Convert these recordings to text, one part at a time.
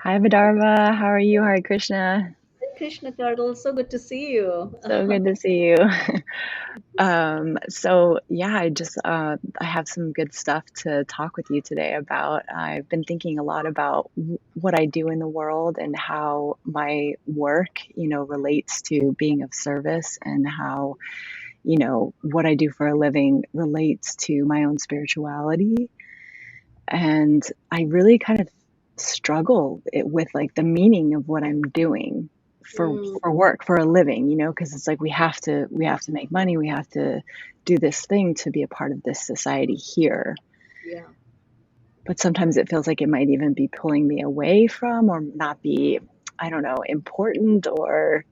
Hi Vidarbha, how are you? Hare Krishna. Krishna Turtle, so good to see you. So good to see you. So yeah, I have some good stuff to talk with you today about. I've been thinking a lot about what I do in the world and how my work, relates to being of service and how, what I do for a living relates to my own spirituality. And I really kind of struggle with like the meaning of what I'm doing Mm, for work, for a living, because it's like we have to make money, we have to do this thing to be a part of this society here. yeah. But sometimes it feels like it might even be pulling me away from or not be, I don't know, important or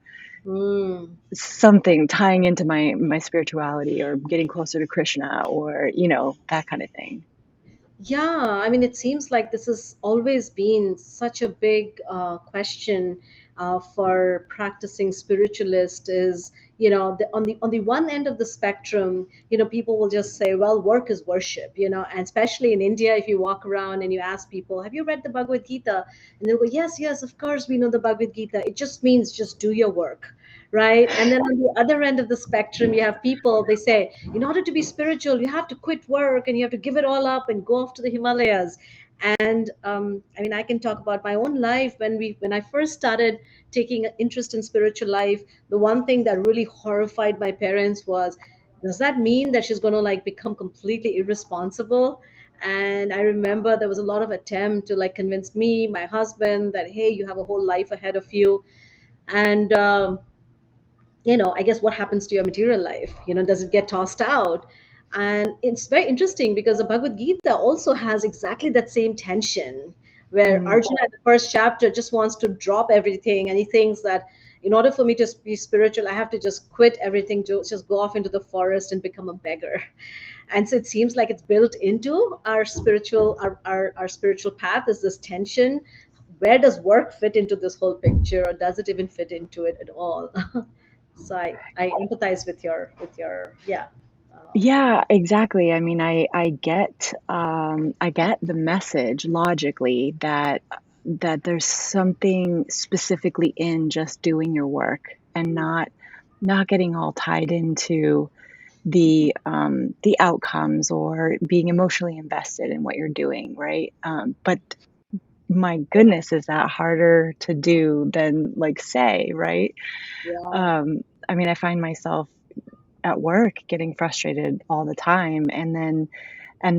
Mm. something tying into my spirituality or getting closer to Krishna or, that kind of thing. Yeah, I mean, it seems like this has always been such a big question for practicing spiritualist is, on the one end of the spectrum, people will just say, well, work is worship, and especially in India, if you walk around and you ask people, have you read the Bhagavad Gita? And they'll go, yes, yes, of course we know the Bhagavad Gita. It just means just do your work. Right. And then on the other end of the spectrum, you have people, they say, in order to be spiritual, you have to quit work and you have to give it all up and go off to the Himalayas. And I mean, I can talk about my own life. When I first started taking an interest in spiritual life, the one thing that really horrified my parents was, does that mean that she's going to like become completely irresponsible? And I remember there was a lot of attempt to like convince me, my husband, that hey, you have a whole life ahead of you. And I guess what happens to your material life? Does it get tossed out? And it's very interesting because the Bhagavad Gita also has exactly that same tension where Mm. Arjuna in the first chapter just wants to drop everything, and he thinks that in order for me to be spiritual, I have to just quit everything, to just go off into the forest and become a beggar. And so it seems like it's built into our spiritual path is this tension. Where does work fit into this whole picture, or does it even fit into it at all? So I empathize with your yeah. Yeah, exactly. I mean, I get the message logically that there's something specifically in just doing your work and not getting all tied into the outcomes or being emotionally invested in what you're doing, right? But my goodness, is that harder to do than like say, right? Yeah. I mean, I find myself at work getting frustrated all the time and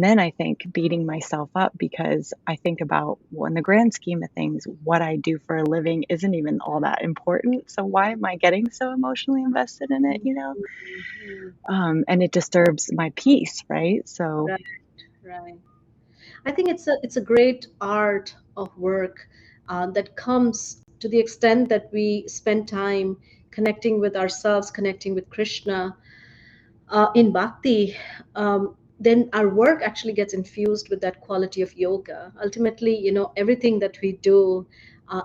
then I think beating myself up because I think about, well, in the grand scheme of things, what I do for a living isn't even all that important. So why am I getting so emotionally invested in it, Mhm. And it disturbs my peace, right? So, Right, right. I think it's a great art of work that comes to the extent that we spend time connecting with ourselves, connecting with Krishna in bhakti. Then our work actually gets infused with that quality of yoga. Ultimately, everything that we do,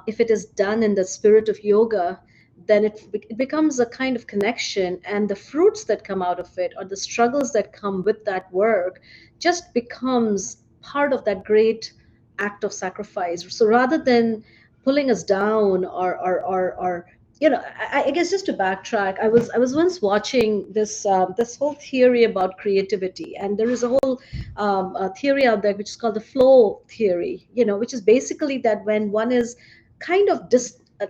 if it is done in the spirit of yoga, then it becomes a kind of connection, and the fruits that come out of it or the struggles that come with that work just becomes part of that great act of sacrifice. So rather than pulling us down or I guess just to backtrack, I was once watching this whole theory about creativity, and there is a whole theory out there which is called the flow theory. Which is basically that when one is kind of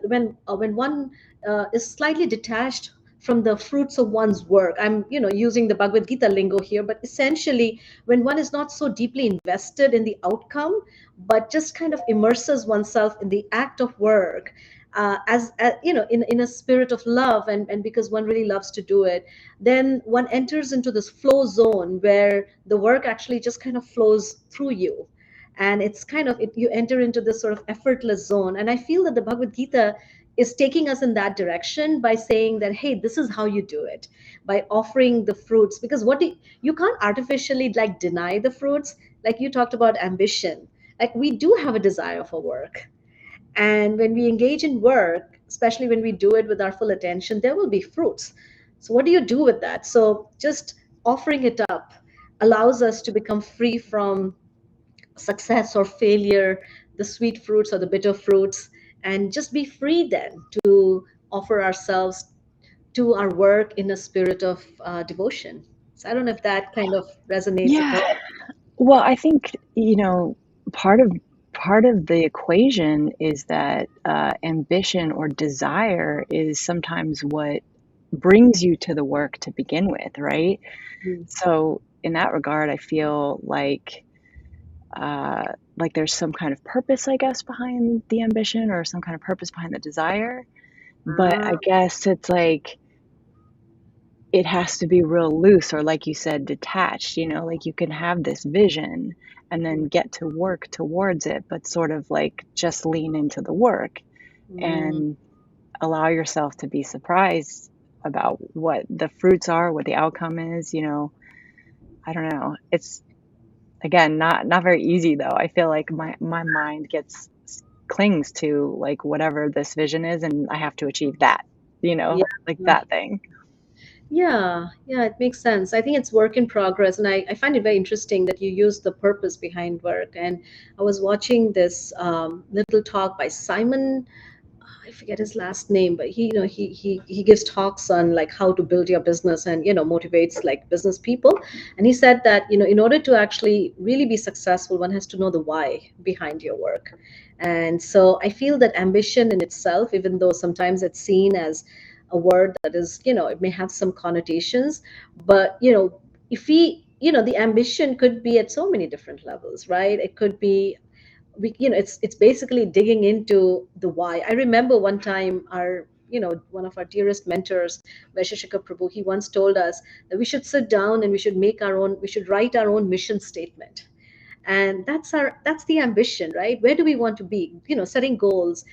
when one is slightly detached from the fruits of one's work. I'm using the Bhagavad Gita lingo here, but essentially when one is not so deeply invested in the outcome, but just kind of immerses oneself in the act of work as in a spirit of love, and because one really loves to do it, then one enters into this flow zone where the work actually just kind of flows through you, and it's kind of you enter into this sort of effortless zone. And I feel that the Bhagavad Gita is taking us in that direction by saying that, hey, this is how you do it, by offering the fruits. Because you can't artificially like deny the fruits. Like you talked about ambition, like we do have a desire for work, and when we engage in work, especially when we do it with our full attention, there will be fruits. So, what do you do with that? So, just offering it up allows us to become free from success or failure, the sweet fruits or the bitter fruits, and just be free then to offer ourselves to our work in a spirit of devotion. So I don't know if that kind of resonates at Yeah. all. Well, I think, part of part of the equation is that ambition or desire is sometimes what brings you to the work to begin with, right? Mm. So in that regard, I feel like there's some kind of purpose, I guess, behind the ambition or some kind of purpose behind the desire. But Ah, I guess it's like it has to be real loose or like you said, detached, like you can have this vision and then get to work towards it, but sort of like just lean into the work mm, and allow yourself to be surprised about what the fruits are, what the outcome is, I don't know. It's again not very easy though. I feel like my mind clings to like whatever this vision is and I have to achieve that, yeah. like that thing. Yeah, yeah, it makes sense. I think it's work in progress, and I find it very interesting that you use the purpose behind work. And I was watching this little talk by Simon. I forget his last name, but he gives talks on like how to build your business and motivates like business people. And he said that in order to actually really be successful, one has to know the why behind your work. And so I feel that ambition in itself, even though sometimes it's seen as a word that is it may have some connotations, but if we the ambition could be at so many different levels, right? It could be it's basically digging into the why. I remember one time our one of our dearest mentors, Vaisheshika Prabhu, he once told us that we should sit down and we should write our own mission statement. And that's the ambition, right? Where do we want to be? Setting goals,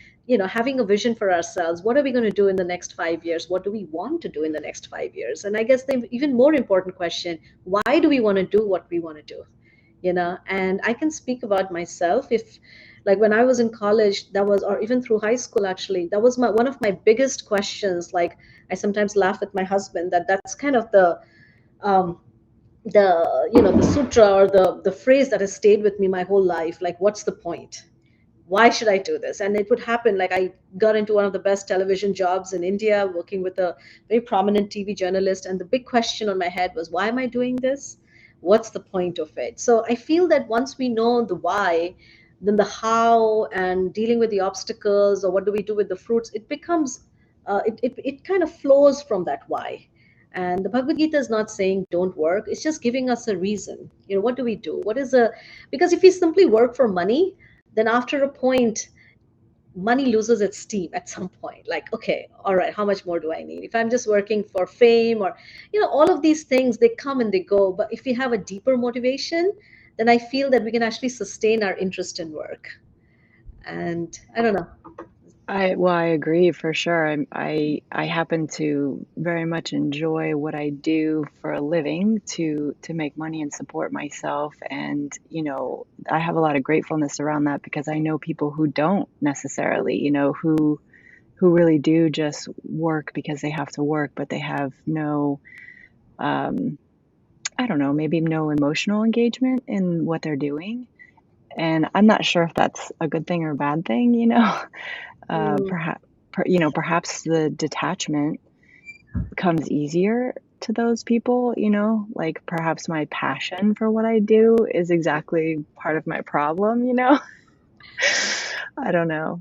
having a vision for ourselves. What are we going to do in the next 5 years? What do we want to do in the next 5 years? And I guess the even more important question, why do we want to do what we want to do? And I can speak about myself. If like when I was in college, that was, or even through high school, actually, that was one of my biggest questions. Like, I sometimes laugh with my husband that that's kind of um the sutra or the phrase that has stayed with me my whole life. Like, what's the point? Why should I do this? And it would happen like I got into one of the best television jobs in India, working with a very prominent TV journalist. And the big question on my head was, why am I doing this? What's the point of it? So I feel that once we know the why, then the how and dealing with the obstacles or what do we do with the fruits, it becomes, it kind of flows from that why. And the Bhagavad Gita is not saying don't work, it's just giving us a reason. What do we do? What is a, because if we simply work for money, then after a point money loses its steam at some point. Like, okay, all right, how much more do I need? If I'm just working for fame or all of these things, they come and they go. But if we have a deeper motivation, then I feel that we can actually sustain our interest in work. And I don't know. I agree for sure. I happen to very much enjoy what I do for a living to make money and support myself. And, I have a lot of gratefulness around that because I know people who don't necessarily, who really do just work because they have to work, but they have no, um, I don't know, maybe no emotional engagement in what they're doing. And I'm not sure if that's a good thing or a bad thing, Mm, perhaps, perhaps the detachment comes easier to those people, like perhaps my passion for what I do is exactly part of my problem. I don't know.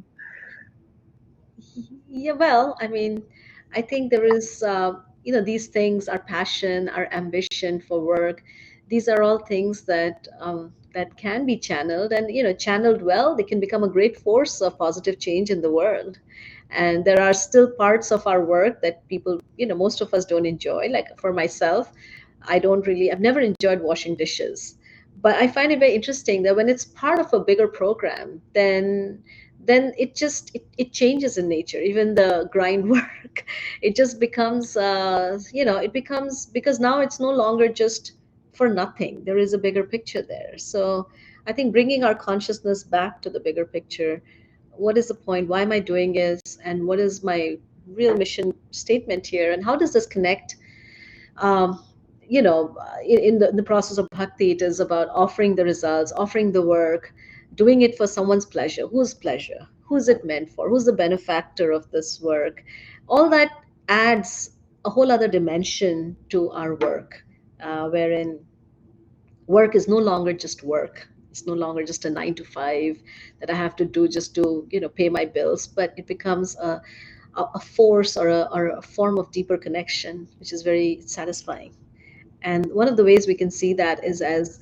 yeah, well, I mean, I think there is, these things, our passion, our ambition for work, these are all things that can be channeled, and channeled well, they can become a great force of positive change in the world. And there are still parts of our work that people, most of us don't enjoy. Like for myself, I've never enjoyed washing dishes. But I find it very interesting that when it's part of a bigger program, then it changes in nature. Even the grind work, it just becomes, it becomes, because now it's no longer just for nothing. There is a bigger picture there. So I think bringing our consciousness back to the bigger picture, what is the point, why am I doing this, and what is my real mission statement here, and how does this connect, um, in the process of bhakti, it is about offering the results, offering the work, doing it for someone's pleasure. Whose pleasure? Who's it meant for? Who's the benefactor of this work? All that adds a whole other dimension to our work, wherein work is no longer just work. It's no longer just a 9 to 5 that I have to do just to, pay my bills, but it becomes a force or a form of deeper connection, which is very satisfying. And one of the ways we can see that is as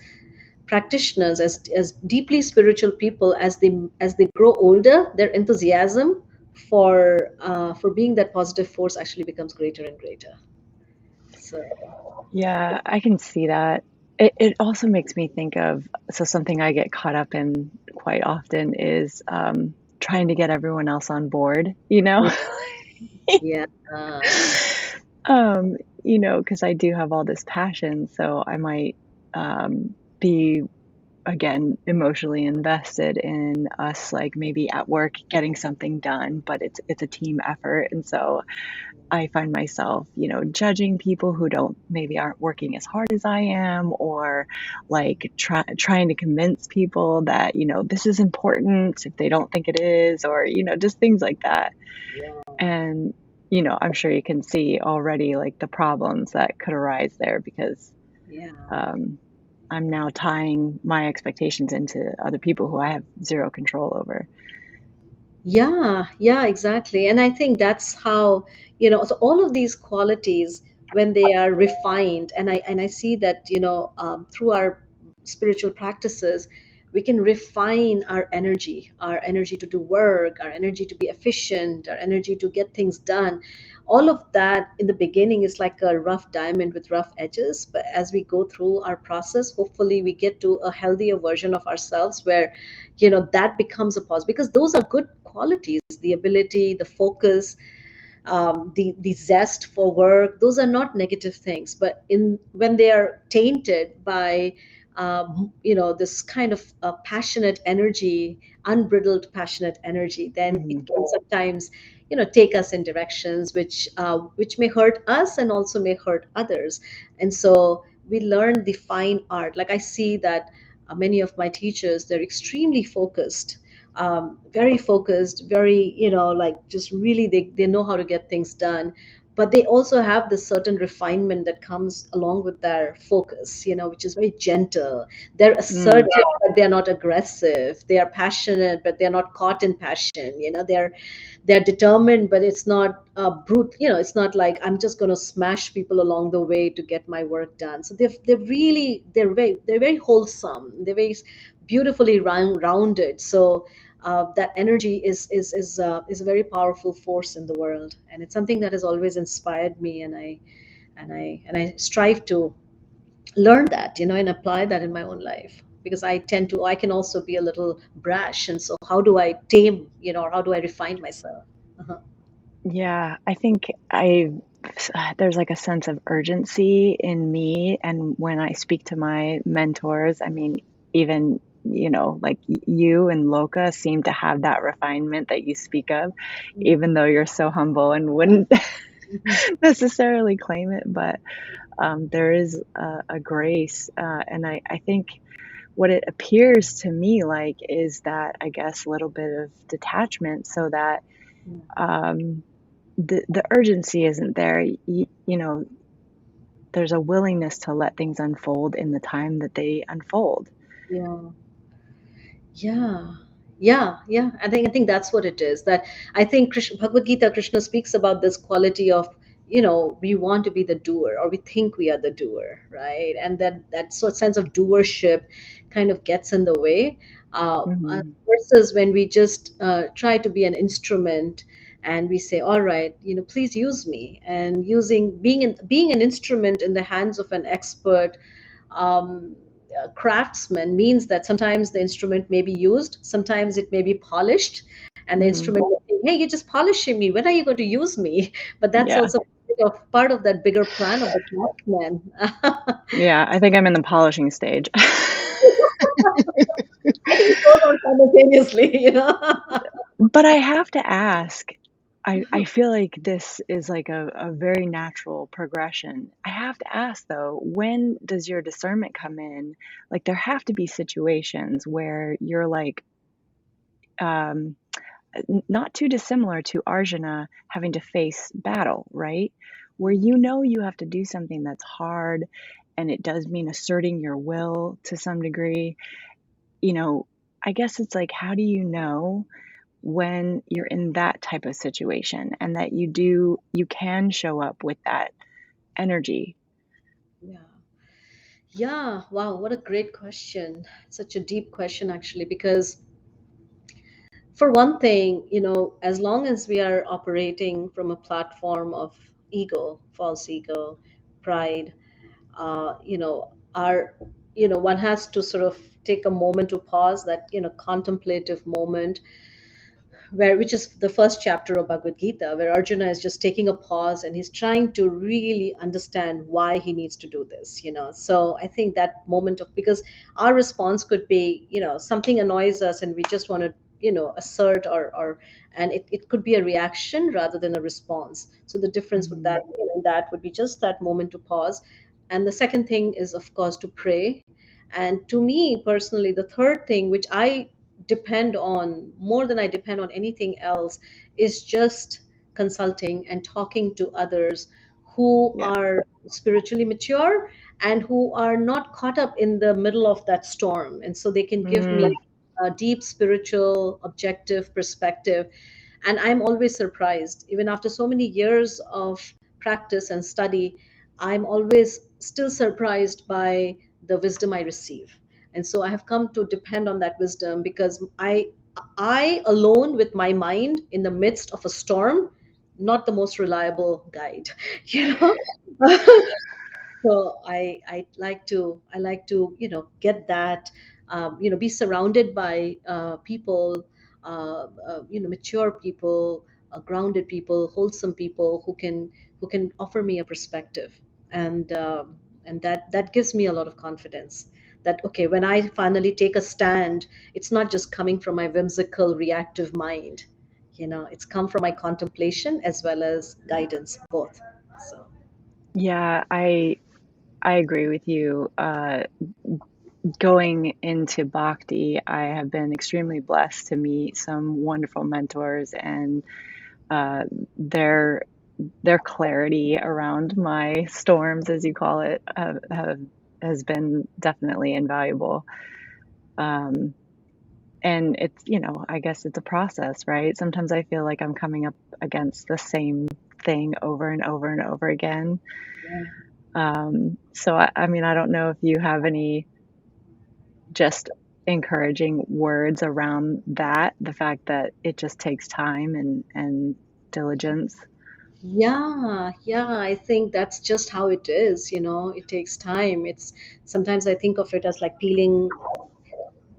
practitioners, as deeply spiritual people, as they grow older, their enthusiasm for being that positive force actually becomes greater and greater. So Yeah, I can see that. It also makes me think of, so something I get caught up in quite often is trying to get everyone else on board, you know? yeah, Um, because I do have all this passion, so I might be again emotionally invested in us, like maybe at work getting something done, but it's a team effort, and so I find myself, judging people who don't maybe aren't working as hard as I am, or like trying to convince people that, this is important if they don't think it is, or, just things like that. yeah, And, I'm sure you can see already like the problems that could arise there because yeah. um, I'm now tying my expectations into other people who I have zero control over. Yeah, yeah, exactly. And I think that's how, so all of these qualities, when they are refined, and I see that, through our spiritual practices, we can refine our energy to do work, our energy to be efficient, our energy to get things done. All of that in the beginning is like a rough diamond with rough edges. But as we go through our process, hopefully we get to a healthier version of ourselves where that becomes a pause, because those are good qualities, the ability, the focus, the zest for work. Those are not negative things, but in when they are tainted by this kind of passionate energy, unbridled passionate energy, then Hmm. it can sometimes take us in directions which may hurt us and also may hurt others. And so we learn the fine art. Like I see that many of my teachers, they're extremely focused, very focused, very, like just really they know how to get things done. But they also have this certain refinement that comes along with their focus, which is very gentle. They're Mm. assertive, but they're not aggressive. They are passionate, but they're not caught in passion. They're determined, but it's not brute. It's not like I'm just going to smash people along the way to get my work done. So they're very wholesome. They're very beautifully rounded. So that energy is a very powerful force in the world, and it's something that has always inspired me. And I strive to learn that, and apply that in my own life, because I can also be a little brash. And so how do I tame, or how do I refine myself? Uh-huh. Yeah, I think there's like a sense of urgency in me, and when I speak to my mentors, I mean, even, like you and Loka seem to have that refinement that you speak of, even though you're so humble and wouldn't necessarily claim it, but there is a grace, and I think what it appears to me like is that, I guess, a little bit of detachment, so that um, the urgency isn't there. There's a willingness to let things unfold in the time that they unfold. Yeah. Yeah, yeah. I think that's what it is. That I think Bhagavad Gita, Krishna speaks about this quality of, we want to be the doer, or we think we are the doer, right? And that sort of sense of doership kind of gets in the way, Hmm. versus when we just try to be an instrument, and we say, all right, please use me. And being an instrument in the hands of an expert craftsman means that sometimes the instrument may be used, sometimes it may be polished, and the Hmm. instrument will say, hey, you're just polishing me. When are you going to use me? But that's Yeah. also part of that bigger plan of the craftsman. Yeah. I think I'm in the polishing stage. I think both are simultaneously. But I have to ask, I feel like this is like a very natural progression. I have to ask though, when does your discernment come in? Like there have to be situations where you're like, um, not too dissimilar to Arjuna having to face battle, right? Where you know you have to do something that's hard and it does mean asserting your will to some degree. You know, I guess it's like, how do you know when you're in that type of situation and that you can show up with that energy? Yeah. Yeah. Wow. What a great question. Such a deep question, actually, because for one thing, as long as we are operating from a platform of ego, false ego, pride, our, one has to sort of take a moment to pause, that, contemplative moment, which is the first chapter of Bhagavad Gita, where Arjuna is just taking a pause and he's trying to really understand why he needs to do this. So I think that moment of, because our response could be, something annoys us and we just want to, assert, or and it could be a reaction rather than a response. So the difference with Mhm. that would be just that moment to pause. And the second thing is, of course, to pray. And to me personally, the third thing, which I depend on more than I depend on anything else, is just consulting and talking to others who Yeah. are spiritually mature and who are not caught up in the middle of that storm. And so they can give me Mm, a deep spiritual, objective perspective. And I'm always surprised, even after so many years of practice and study, I'm always still surprised by the wisdom I receive. And so I have come to depend on that wisdom, because I alone with my mind in the midst of a storm, not the most reliable guide. you know so I like to get that, be surrounded by people, mature people, grounded people, wholesome people who can offer me a perspective. And that gives me a lot of confidence, that okay, when I finally take a stand, it's not just coming from my whimsical reactive mind. It's come from my contemplation as well as guidance, both. So yeah, I agree with you. Going into Bhakti, I have been extremely blessed to meet some wonderful mentors, and uh, their their clarity around my storms, as you call it, has been definitely invaluable. Um, and it's, I guess it's a process, right? Sometimes I feel like I'm coming up against the same thing over and over and over again. So I mean, I don't know if you have any just encouraging words around that, the fact that it just takes time and diligence. yeah, yeah, I think that's just how it is. It takes time. It's sometimes I think of it as like peeling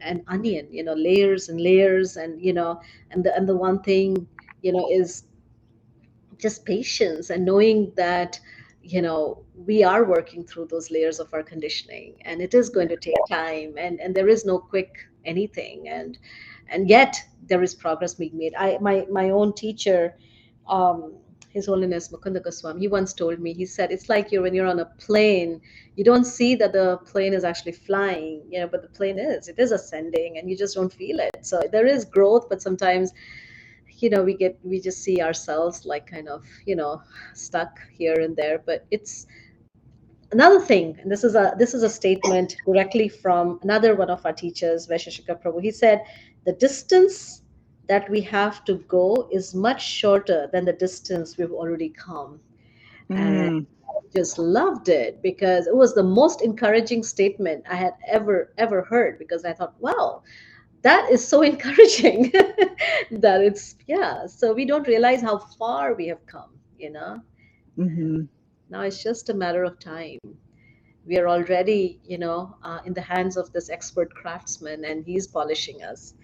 an onion, layers and layers, and the one thing, is just patience, and knowing that we are working through those layers of our conditioning, and it is going to take time, and there is no quick anything, and yet there is progress being made. My own teacher, his holiness Mukunda Goswami, he once told me, he said, it's like when you're on a plane, you don't see that the plane is actually flying, but the plane it is ascending, and you just don't feel it. So there is growth, but sometimes we just see ourselves like kind of stuck here and there. But it's another thing, and this is a statement directly from another one of our teachers, Vaisheshika Prabhu. He said the distance that we have to go is much shorter than the distance we've already come. And Mm, I just loved it, because it was the most encouraging statement I had ever heard, because I thought, wow, that is so encouraging. That it's, yeah, so we don't realize how far we have come. mhm. Now it's just a matter of time. We are already in the hands of this expert craftsman, and he's polishing us.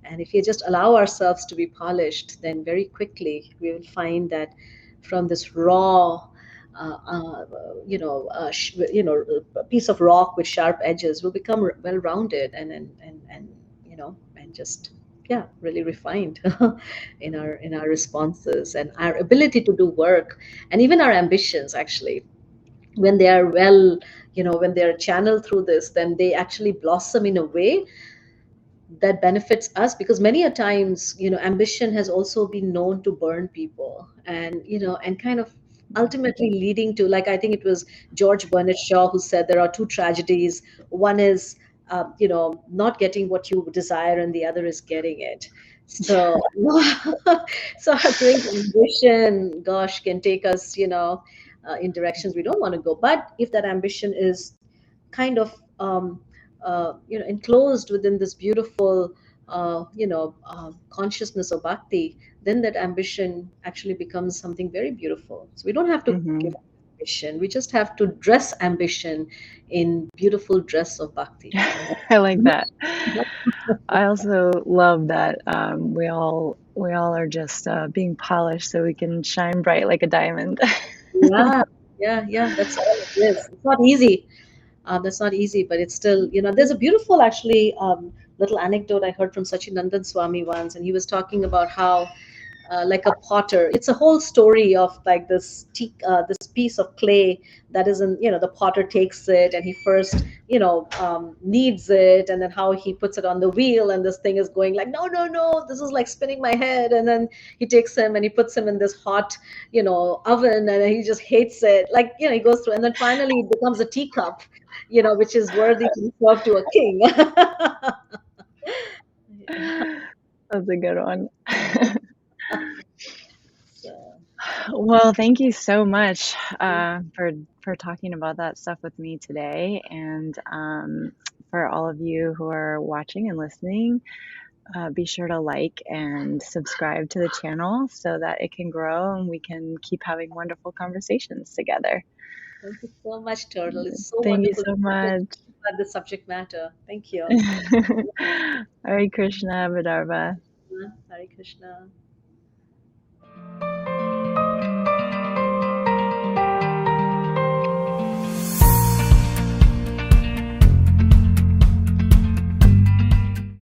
And if we just allow ourselves to be polished, then very quickly we will find that from this raw a piece of rock with sharp edges will become well rounded, and just yeah, really refined in our responses and our ability to do work, and even our ambitions actually, when they are well, when they are channeled through this, then they actually blossom in a way that benefits us, because many a times, ambition has also been known to burn people, and and kind of ultimately leading to, like, I think it was George Bernard Shaw who said there are two tragedies. One is not getting what you desire, and the other is getting it. So so a great ambition, gosh, can take us, in directions we don't want to go. But if that ambition is kind of enclosed within this beautiful consciousness of bhakti, then that ambition actually becomes something very beautiful. So we don't have to Hmm. give up ambition, we just have to dress ambition in beautiful dress of bhakti, and I like that. that, I also love that we all are just being polished so we can shine bright like a diamond. yeah, yeah, yeah, that's all it is. It's not easy. That's not easy, but it's still, there's a beautiful, actually, little anecdote I heard from Sachinandan Swami once, and he was talking about how, like a potter, it's a whole story of like this piece of clay that isn't, the potter takes it and he first, kneads it, and then how he puts it on the wheel, and this thing is going like, no, no, no, this is like spinning my head, and then he takes him and he puts him in this hot, oven, and he just hates it, like, he goes through, and then finally it becomes a teacup, which is worthy to be served to a king. That's a good one. So, Well, thank you so much for talking about that stuff with me today, and for all of you who are watching and listening. Be sure to like and subscribe to the channel so that it can grow and we can keep having wonderful conversations together. thank you so much, Turtle. It's so Thank you wonderful to so much. talk about this subject matter. Thank you. Hare Krishna, Vidarbha. Hare Krishna.